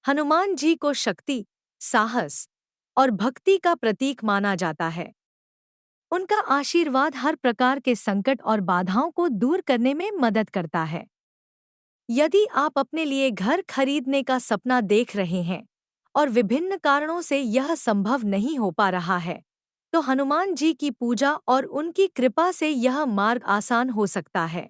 हनुमान जी को शक्ति, साहस और भक्ति का प्रतीक माना जाता है। उनका आशीर्वाद हर प्रकार के संकट और बाधाओं को दूर करने में मदद करता है। यदि आप अपने लिए घर खरीदने का सपना देख रहे हैं और विभिन्न कारणों से यह संभव नहीं हो पा रहा है, तो हनुमान जी की पूजा और उनकी कृपा से यह मार्ग आसान हो सकता है।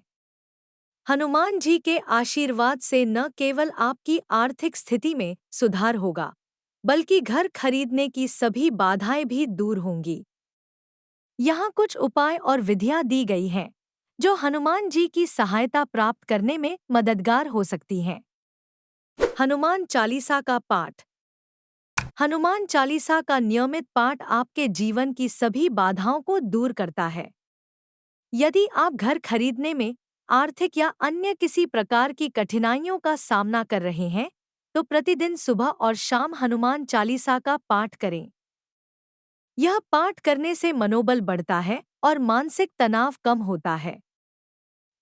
हनुमान जी के आशीर्वाद से न केवल आपकी आर्थिक स्थिति में सुधार होगा, बल्कि घर खरीदने की सभी बाधाएं भी दूर होंगी। यहाँ कुछ उपाय और विधियां दी गई हैं, जो हनुमान जी की सहायता प्राप्त करने में मददगार हो सकती हैं। हनुमान चालीसा का पाठ। हनुमान चालीसा का नियमित पाठ आपके जीवन की सभी बाधाओं को दूर करता है। यदि आप घर खरीदने में आर्थिक या अन्य किसी प्रकार की कठिनाइयों का सामना कर रहे हैं, तो प्रतिदिन सुबह और शाम हनुमान चालीसा का पाठ करें। यह पाठ करने से मनोबल बढ़ता है और मानसिक तनाव कम होता है।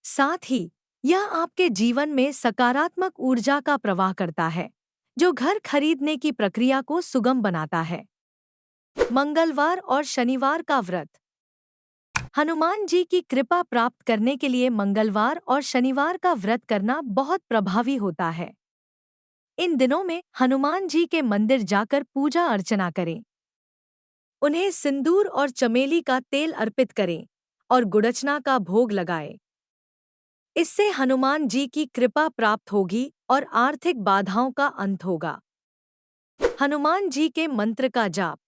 साथ ही यह आपके जीवन में सकारात्मक ऊर्जा का प्रवाह करता है, जो घर खरीदने की प्रक्रिया को सुगम बनाता है। मंगलवार और शनिवार का व्रत। हनुमान जी की कृपा प्राप्त करने के लिए मंगलवार और शनिवार का व्रत करना बहुत प्रभावी होता है। इन दिनों में हनुमान जी के मंदिर जाकर पूजा अर्चना करें। उन्हें सिंदूर और चमेली का तेल अर्पित करें और गुड़चना का भोग लगाएं। इससे हनुमान जी की कृपा प्राप्त होगी और आर्थिक बाधाओं का अंत होगा। हनुमान जी के मंत्र का जाप।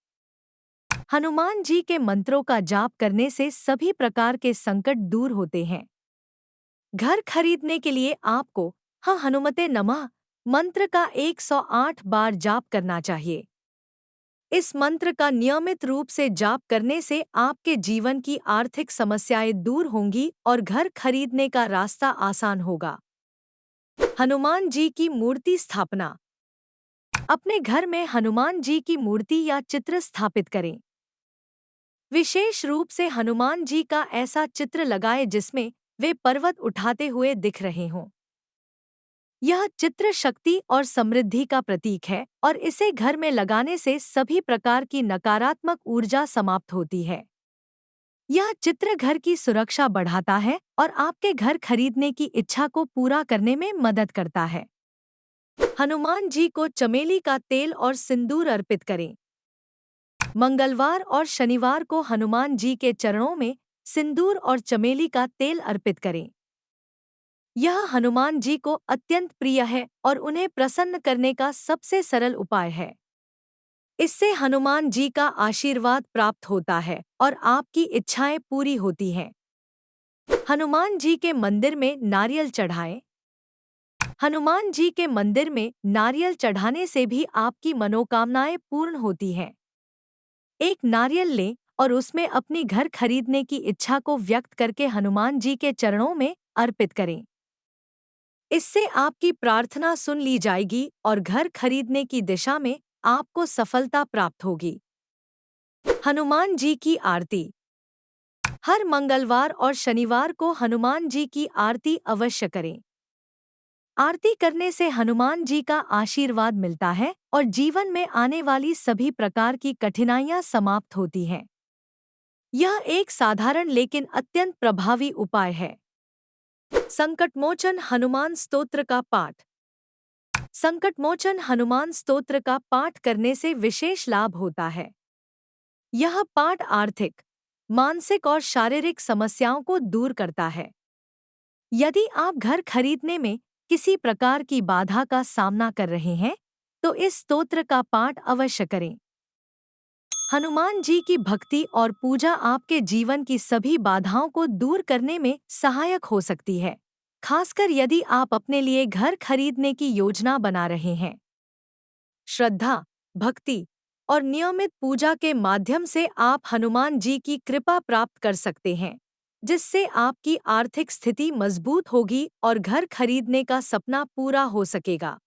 हनुमान जी के मंत्रों का जाप करने से सभी प्रकार के संकट दूर होते हैं। घर खरीदने के लिए आपको हनुमते नमः मंत्र का 108 बार जाप करना चाहिए। इस मंत्र का नियमित रूप से जाप करने से आपके जीवन की आर्थिक समस्याएं दूर होंगी और घर खरीदने का रास्ता आसान होगा। हनुमान जी की मूर्ति स्थापना। अपने घर में हनुमान जी की मूर्ति या चित्र स्थापित करें। विशेष रूप से हनुमान जी का ऐसा चित्र लगाएं जिसमें वे पर्वत उठाते हुए दिख रहे हों। यह चित्र शक्ति और समृद्धि का प्रतीक है और इसे घर में लगाने से सभी प्रकार की नकारात्मक ऊर्जा समाप्त होती है। यह चित्र घर की सुरक्षा बढ़ाता है और आपके घर खरीदने की इच्छा को पूरा करने में मदद करता है। हनुमान जी को चमेली का तेल और सिंदूर अर्पित करें। मंगलवार और शनिवार को हनुमान जी के चरणों में सिंदूर और चमेली का तेल अर्पित करें। यह हनुमान जी को अत्यंत प्रिय है और उन्हें प्रसन्न करने का सबसे सरल उपाय है। इससे हनुमान जी का आशीर्वाद प्राप्त होता है और आपकी इच्छाएं पूरी होती हैं। हनुमान जी के मंदिर में नारियल चढ़ाएं। हनुमान जी के मंदिर में नारियल चढ़ाने से भी आपकी मनोकामनाएं पूर्ण होती हैं। एक नारियल लें और उसमें अपनी घर खरीदने की इच्छा को व्यक्त करके हनुमान जी के चरणों में अर्पित करें। इससे आपकी प्रार्थना सुन ली जाएगी और घर खरीदने की दिशा में आपको सफलता प्राप्त होगी। हनुमान जी की आरती। हर मंगलवार और शनिवार को हनुमान जी की आरती अवश्य करें। आरती करने से हनुमान जी का आशीर्वाद मिलता है और जीवन में आने वाली सभी प्रकार की कठिनाइयां समाप्त होती हैं। यह एक साधारण लेकिन अत्यंत प्रभावी उपाय है। संकटमोचन हनुमान स्तोत्र का पाठ। संकटमोचन हनुमान स्तोत्र का पाठ करने से विशेष लाभ होता है। यह पाठ आर्थिक, मानसिक और शारीरिक समस्याओं को दूर करता है। यदि आप घर खरीदने में किसी प्रकार की बाधा का सामना कर रहे हैं, तो इस स्तोत्र का पाठ अवश्य करें। हनुमान जी की भक्ति और पूजा आपके जीवन की सभी बाधाओं को दूर करने में सहायक हो सकती है, खासकर यदि आप अपने लिए घर खरीदने की योजना बना रहे हैं। श्रद्धा, भक्ति और नियमित पूजा के माध्यम से आप हनुमान जी की कृपा प्राप्त कर सकते हैं, जिससे आपकी आर्थिक स्थिति मजबूत होगी और घर खरीदने का सपना पूरा हो सकेगा।